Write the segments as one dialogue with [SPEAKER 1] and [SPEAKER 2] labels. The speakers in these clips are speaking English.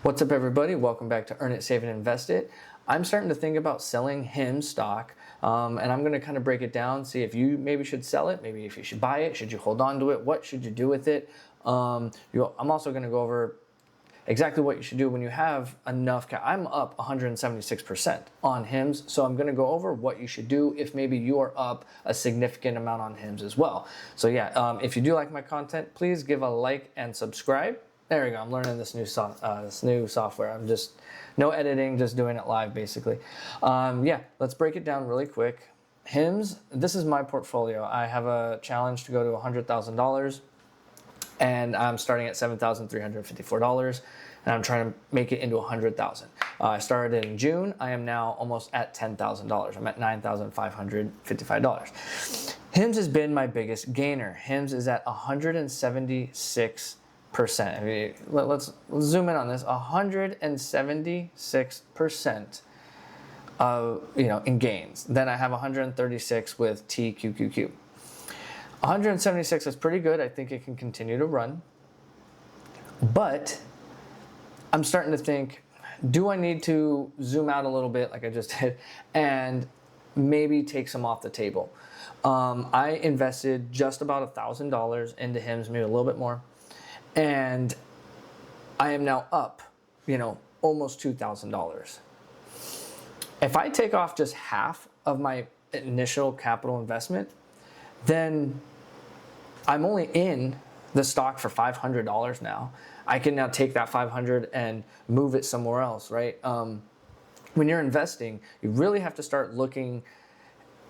[SPEAKER 1] What's up, everybody? Welcome back to Earn It, Save It, Invest It. I'm starting to think about selling HIMS stock, and I'm going to kind of break it down, see if you maybe should sell it, maybe if you should buy it, should you hold on to it, what should you do with it. I'm also going to go over exactly what you should do when you have enough cash. I'm up 176% on HIMS, so I'm going to go over what you should do if maybe you are up a significant amount on HIMS as well. So yeah, if you do like my content, please give a like and subscribe. There we go. I'm learning this new software. I'm just no editing, just doing it live basically. Yeah, let's break it down really quick. HIMS, this is my portfolio. I have a challenge to go to $100,000 and I'm starting at $7,354 and I'm trying to make it into $100,000. I started in June. I am now almost at $10,000. I'm at $9,555. HIMS has been my biggest gainer. HIMS is at 176%. I mean, let's zoom in on this. 176% in gains. Then I have 136 with TQQQ. 176 is pretty good. I think it can continue to run. But I'm starting to think, do I need to zoom out a little bit like I just did and maybe take some off the table? I invested just about $1,000 into HIMS, maybe a little bit more. And I am now up, almost $2,000. If I take off just half of my initial capital investment, then I'm only in the stock for $500 now. I can now take that $500 and move it somewhere else, right? When you're investing, you really have to start looking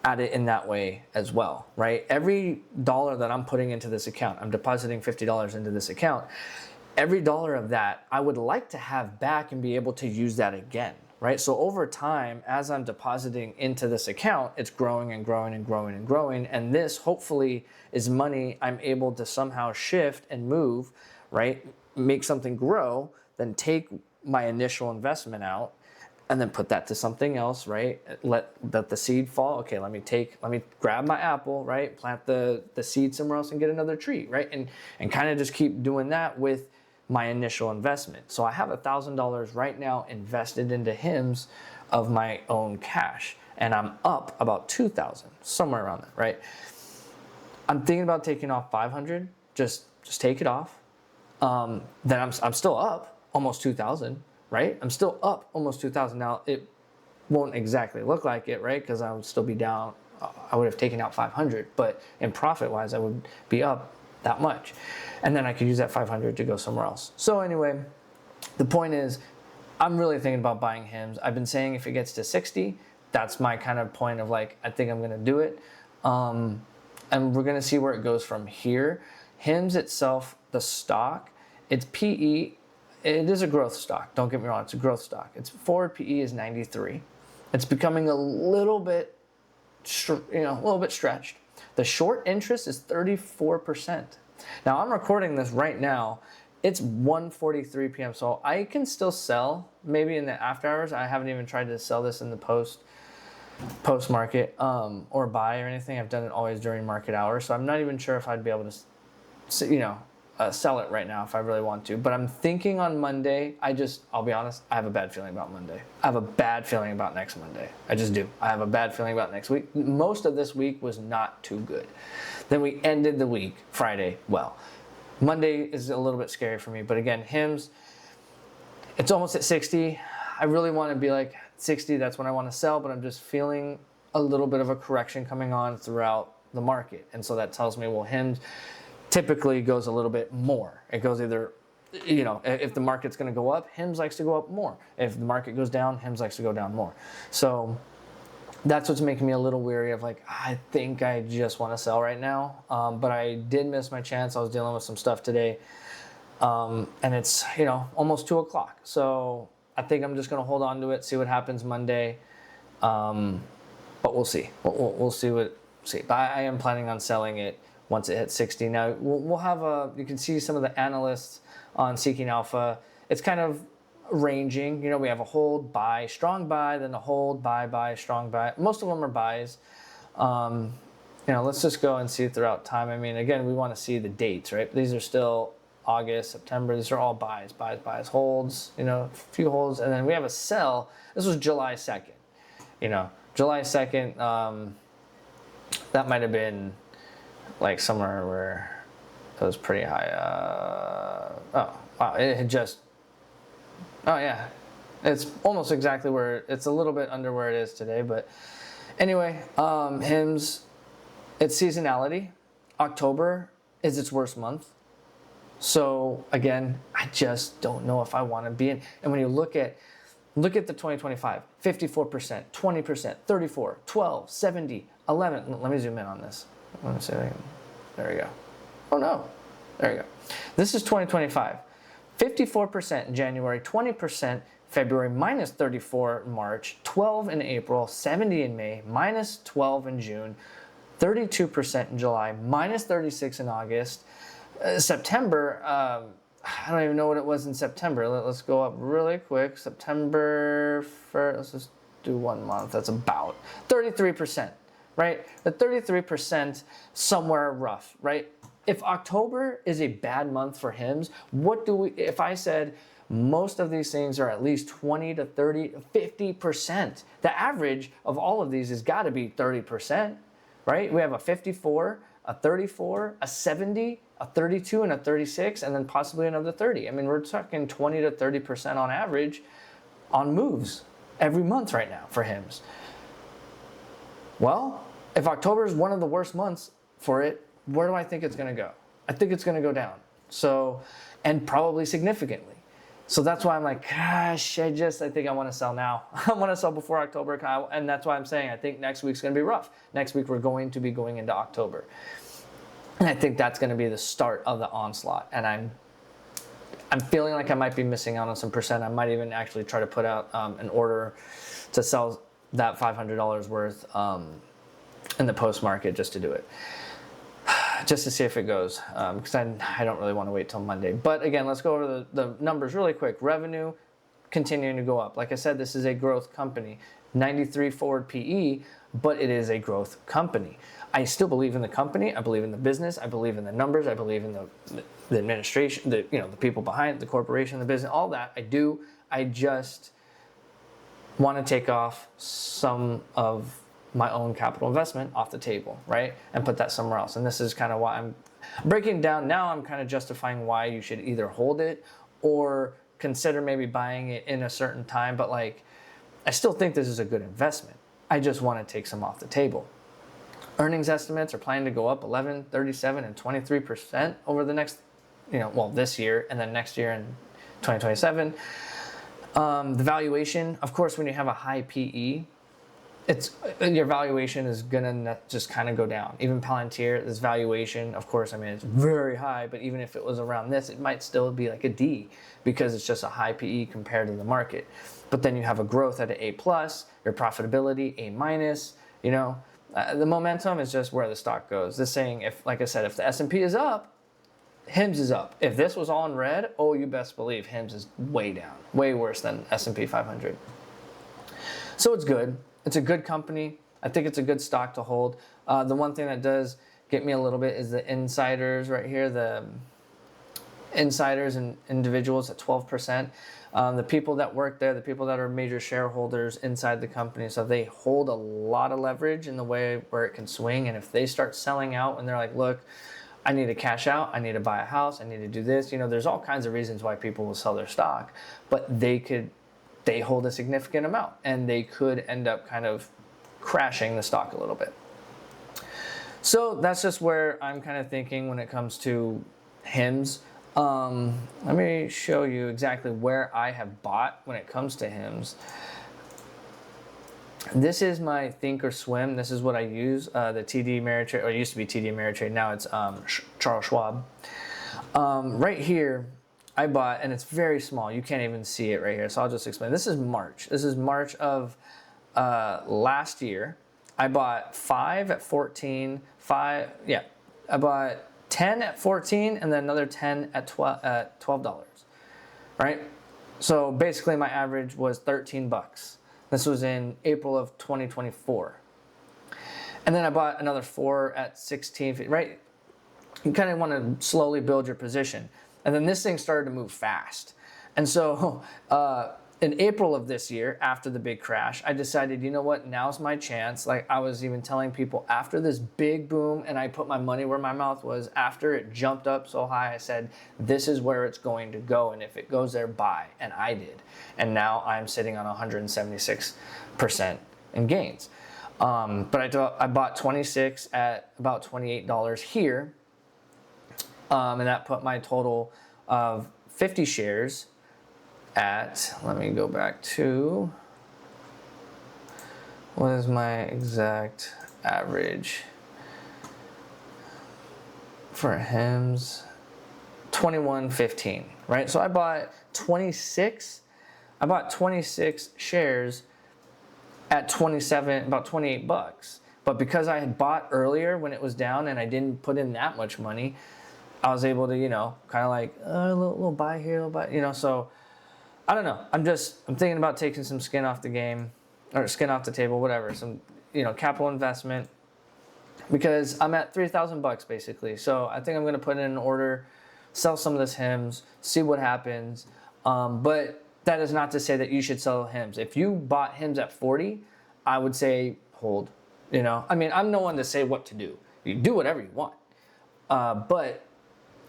[SPEAKER 1] at it in that way as well, right? Every dollar that I'm putting into this account, I'm depositing $50 into this account. Every dollar of that, I would like to have back and be able to use that again, right? So over time, as I'm depositing into this account, it's growing and growing and growing and growing. And this hopefully is money I'm able to somehow shift and move, right? Make something grow, then take my initial investment out and then put that to something else, right? Let the seed fall. Okay, let me grab my apple, right? Plant the seed somewhere else and get another tree, right? And kind of just keep doing that with my initial investment. So I have $1,000 right now invested into HIMS of my own cash, and I'm up about 2,000, somewhere around that, right? I'm thinking about taking off 500, just take it off. Then I'm still up almost 2,000. Right? I'm still up almost 2,000. Now, it won't exactly look like it, right? Because I would still be down. I would have taken out 500, but in profit-wise, I would be up that much. And then I could use that 500 to go somewhere else. So anyway, the point is, I'm really thinking about buying HIMS. I've been saying if it gets to 60, that's my kind of point of like, I think I'm going to do it. And we're going to see where it goes from here. HIMS itself, the stock, its PE, it is a growth stock. Don't get me wrong. It's a growth stock. Its forward PE is 93. It's becoming a little bit stretched. The short interest is 34%. Now I'm recording this right now. It's 1:43 p.m. So I can still sell maybe in the after hours. I haven't even tried to sell this in the post market or buy or anything. I've done it always during market hours. So I'm not even sure if I'd be able to, sell it right now if I really want to. But I'm thinking on Monday, I'll be honest, I have a bad feeling about Monday. I have a bad feeling about next Monday. I just do. I have a bad feeling about next week. Most of this week was not too good. Then we ended the week, Friday, well. Monday is a little bit scary for me. But again, HIMS, it's almost at 60. I really want to be like 60. That's when I want to sell. But I'm just feeling a little bit of a correction coming on throughout the market. And so that tells me, well, HIMS typically goes a little bit more. It goes either, if the market's going to go up, HIMS likes to go up more. If the market goes down, HIMS likes to go down more. So that's what's making me a little weary of like, I think I just want to sell right now. But I did miss my chance. I was dealing with some stuff today. And it's, almost 2 o'clock. So I think I'm just going to hold on to it, see what happens Monday. But we'll see. We'll see. But I am planning on selling it once it hits 60. Now, we'll have you can see some of the analysts on Seeking Alpha. It's kind of ranging. We have a hold, buy, strong buy, then a hold, buy, strong buy. Most of them are buys. Let's just go and see throughout time. I mean, again, we want to see the dates, right? These are still August, September. These are all buys, holds, a few holds. And then we have a sell. This was July 2nd. July 2nd, that might have been like somewhere where it was pretty high. Oh, wow. It had just, oh yeah. It's almost exactly it's a little bit under where it is today. But anyway, HIMS, it's seasonality. October is its worst month. So again, I just don't know if I want to be in. And when you look at the 2025, 54%, 20%, 34, 12, 70, 11. Let me zoom in on this. Let me see. There we go. Oh no. There we go. This is 2025. 54% in January, 20% February, minus 34 in March, 12 in April, 70 in May, minus 12 in June, 32% in July, minus 36 in August. September, I don't even know what it was in September. Let's go up really quick. September 1st, let's just do 1 month. That's about 33%, right? The 33% somewhere rough, right? If October is a bad month for HIMS, if I said most of these things are at least 20 to 30, 50%, the average of all of these has got to be 30%, right? We have a 54, a 34, a 70, a 32, and a 36, and then possibly another 30. I mean, we're talking 20 to 30% on average on moves every month right now for HIMS. Well, if October is one of the worst months for it, where do I think it's going to go? I think it's going to go down. So, and probably significantly. So that's why I'm like, gosh, I think I want to sell now. I want to sell before October, and that's why I'm saying I think next week's going to be rough. Next week we're going to be going into October. And I think that's going to be the start of the onslaught. And I'm feeling like I might be missing out on some percent. I might even actually try to put out an order to sell that $500 worth in the post market just to do it. Just to see if it goes, because I don't really want to wait till Monday. But again, let's go over the numbers really quick. Revenue continuing to go up. Like I said, this is a growth company. 93 forward PE, but it is a growth company. I still believe in the company. I believe in the business. I believe in the numbers. I believe in the administration, the people behind it, the corporation, the business, all that. I do. I just want to take off some of my own capital investment off the table, right? And put that somewhere else. And this is kind of why I'm breaking down. Now I'm kind of justifying why you should either hold it or consider maybe buying it in a certain time. But like, I still think this is a good investment. I just want to take some off the table. Earnings estimates are planning to go up 11, 37, and 23% over the next, this year and then next year in 2027. The valuation, of course, when you have a high PE, your valuation is gonna just kind of go down. Even Palantir, this valuation, of course, it's very high, but even if it was around this, it might still be like a D because it's just a high PE compared to the market. But then you have a growth at an A+, your profitability, A-. The momentum is just where the stock goes. This saying, if the S&P is up, HIMS is up. If this was all in red, oh, you best believe HIMS is way down, way worse than S&P 500. So it's good. It's a good company. I think it's a good stock to hold. The one thing that does get me a little bit is the insiders right here, the insiders and individuals at 12%. The people that work there, the people that are major shareholders inside the company, so they hold a lot of leverage in the way where it can swing. And if they start selling out and they're like, look, I need to cash out, I need to buy a house, I need to do this. There's all kinds of reasons why people will sell their stock, but they hold a significant amount and they could end up kind of crashing the stock a little bit. So that's just where I'm kind of thinking when it comes to HIMS. Let me show you exactly where I have bought when it comes to HIMS. This is my Think or Swim. This is what I use. The TD Ameritrade, or it used to be TD Ameritrade. Now it's Charles Schwab. Right here, I bought, and it's very small. You can't even see it right here. So I'll just explain. This is March. This is March of last year. I bought 5 at 14. I bought 10 at 14, and then another 10 at $12. Right. So basically, my average was $13. This was in April of 2024. And then I bought another 4 at 16, right? You kind of want to slowly build your position. And then this thing started to move fast. And so in April of this year, after the big crash, I decided, you know what, now's my chance. Like I was even telling people after this big boom, and I put my money where my mouth was, after it jumped up so high, I said, this is where it's going to go. And if it goes there, buy. And I did. And now I'm sitting on 176% in gains. But I bought 26 at about $28 here. And that put my total of 50 shares at, let me go back to, what is my exact average for HIMS? 21.15, right? So I bought 26 shares at 27, about 28 bucks. But because I had bought earlier when it was down and I didn't put in that much money, I was able to, you know, kind of like a little buy here, a little buy, you know, so I don't know. I'm thinking about taking some skin off the game, or skin off the table, whatever. Some, you know, capital investment, because I'm at 3,000 bucks basically. So I think I'm going to put in an order, sell some of this HIMS, see what happens. But that is not to say that you should sell HIMS. If you bought HIMS at 40, I would say hold. You know, I mean, I'm no one to say what to do. You do whatever you want. But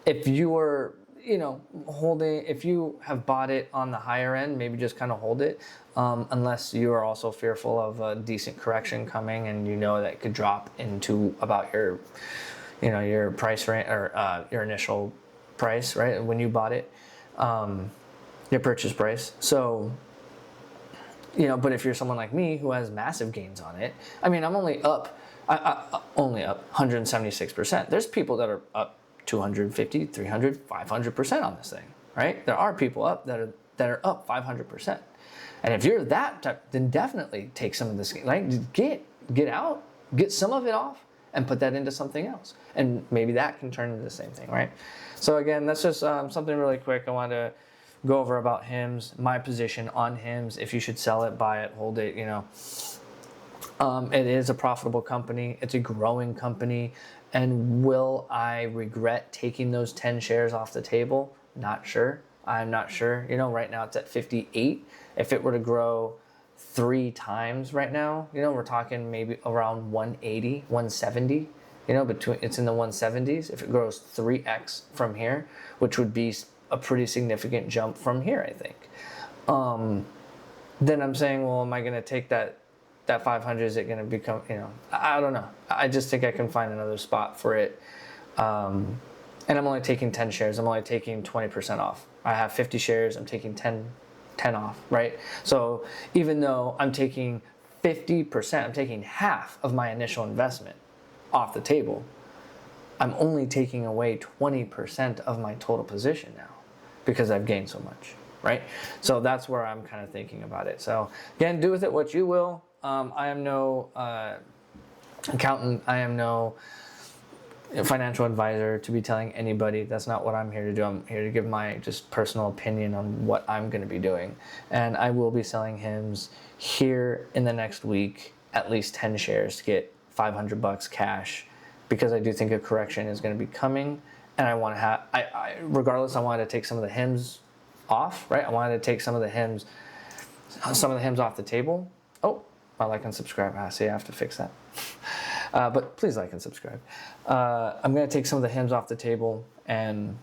[SPEAKER 1] if you are, you know, holding, if you have bought it on the higher end, maybe just kind of hold it, unless you are also fearful of a decent correction coming, and you know that it could drop into about your, you know, your price range, or your initial price, right, when you bought it, your purchase price. So, you know, but if you're someone like me who has massive gains on it, I mean, I'm only up, only up 176%. There's people that are up 250, 300, 500% on this thing, right? There are people up that are up 500%. And if you're that type, then definitely take some of this, like get out, get some of it off and put that into something else. And maybe that can turn into the same thing, right? So again, that's just something really quick I wanted to go over about HIMS, my position on HIMS, if you should sell it, buy it, hold it, you know. It is a profitable company. It's a growing company. And will I regret taking those 10 shares off the table? Not sure. I'm not sure. You know, right now it's at 58. If it were to grow 3 times right now, you know, we're talking maybe around 180, 170, you know, it's in the 170s. If it grows 3x from here, which would be a pretty significant jump from here, I think. Then I'm saying, well, am I going to take that 500, is it going to become, you know, I don't know. I just think I can find another spot for it. And I'm only taking 10 shares. I'm only taking 20% off. I have 50 shares. I'm taking 10 off, right? So even though I'm taking 50%, I'm taking half of my initial investment off the table, I'm only taking away 20% of my total position now because I've gained so much, right? So that's where I'm kind of thinking about it. So again, do with it what you will. I am no accountant. I am no financial advisor to be telling anybody. That's not what I'm here to do. I'm here to give my just personal opinion on what I'm going to be doing. And I will be selling HIMS here in the next week, at least 10 shares to get $500 cash, because I do think a correction is going to be coming. And I want to have, regardless, I wanted to take some of the HIMS off, right? I wanted to take some of the HIMS off the table. Oh, I like and subscribe. I see, I have to fix that. But please like and subscribe. I'm going to take some of the HIMS off the table, and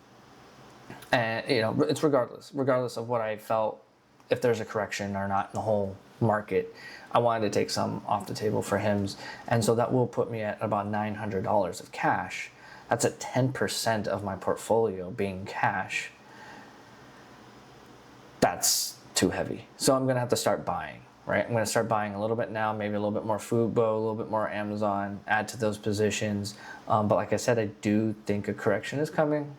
[SPEAKER 1] you know, it's regardless of what I felt, if there's a correction or not in the whole market, I wanted to take some off the table for HIMS. And so that will put me at about $900 of cash. That's at 10% of my portfolio being cash. That's too heavy. So I'm going to have to start buying, right? I'm going to start buying a little bit now, maybe a little bit more Fubo, a little bit more Amazon, add to those positions. But like I said, I do think a correction is coming.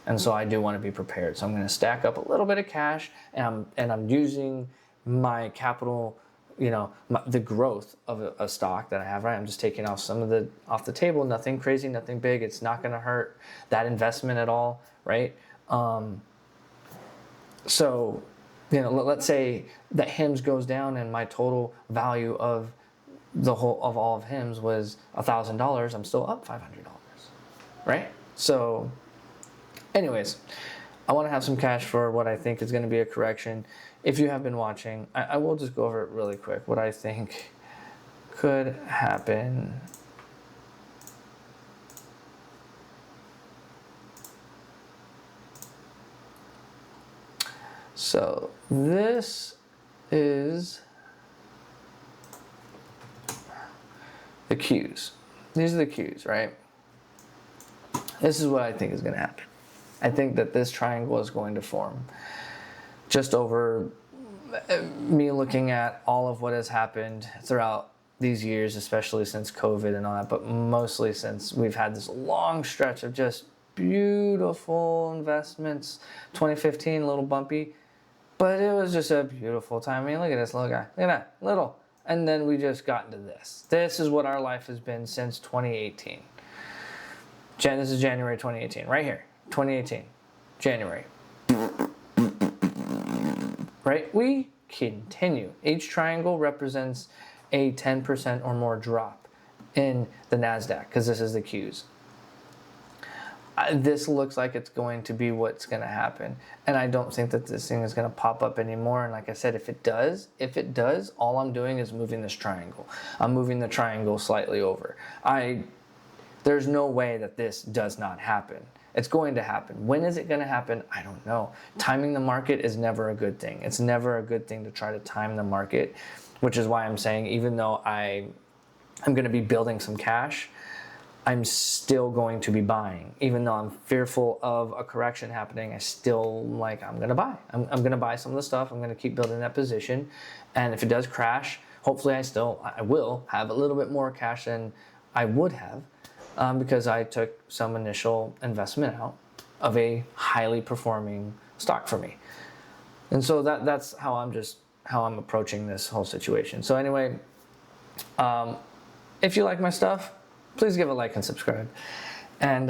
[SPEAKER 1] And so I do want to be prepared. So I'm going to stack up a little bit of cash, and I'm using my capital, you know, the growth of a stock that I have, right? I'm just taking off some of the off the table, nothing crazy, nothing big. It's not going to hurt that investment at all, right? So, you know, let's say that HIMS goes down and my total value of all of HIMS was $1,000. I'm still up $500, right? So anyways, I want to have some cash for what I think is going to be a correction. If you have been watching, I will just go over it really quick. What I think could happen. So this is the Qs. These are the Qs, right? This is what I think is going to happen. I think that this triangle is going to form just over me looking at all of what has happened throughout these years, especially since COVID and all that, but mostly since we've had this long stretch of just beautiful investments. 2015, a little bumpy, but it was just a beautiful time. I mean, look at this little guy. Look at that, little. And then we just got into this. This is what our life has been since 2018. This is January 2018, right here. 2018, January. Right? We continue. Each triangle represents a 10% or more drop in the NASDAQ, because this is the Qs. This looks like it's going to be what's going to happen. And I don't think that this thing is going to pop up anymore. And like I said, if it does, all I'm doing is moving this triangle. I'm moving the triangle slightly over. There's no way that this does not happen. It's going to happen. When is it going to happen? I don't know. Timing the market is never a good thing. It's never a good thing to try to time the market, which is why I'm saying, even though I'm going to be building some cash, I'm still going to be buying. Even though I'm fearful of a correction happening, I'm going to buy. I'm going to buy some of the stuff. I'm going to keep building that position. And if it does crash, hopefully I will have a little bit more cash than I would have, because I took some initial investment out of a highly performing stock for me. And so that's how I'm approaching this whole situation. So anyway, if you like my stuff, please give a like and subscribe. And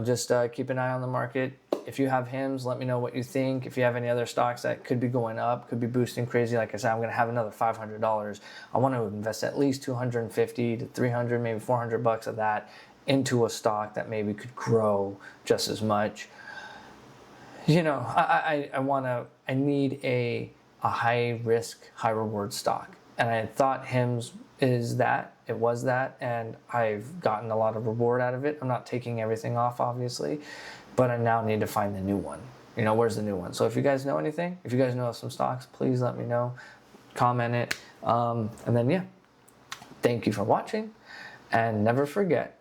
[SPEAKER 1] just keep an eye on the market. If you have HIMS, let me know what you think. If you have any other stocks that could be going up, could be boosting crazy, like I said, I'm going to have another $500. I want to invest at least $250 to $300, maybe $400 of that into a stock that maybe could grow just as much. I need a high risk, high reward stock. And I thought HIMS it was that, and I've gotten a lot of reward out of it. I'm not taking everything off, obviously, but I now need to find the new one. Where's the new one? So if you guys know anything, if you guys know some stocks, please let me know, comment it. And then, thank you for watching, and never forget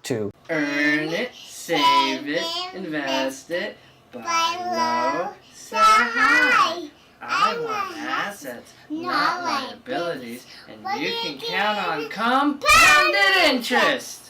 [SPEAKER 1] to earn it, save it, invest it, buy low, sell high. I want assets, not liabilities, and you can count on compounded interest.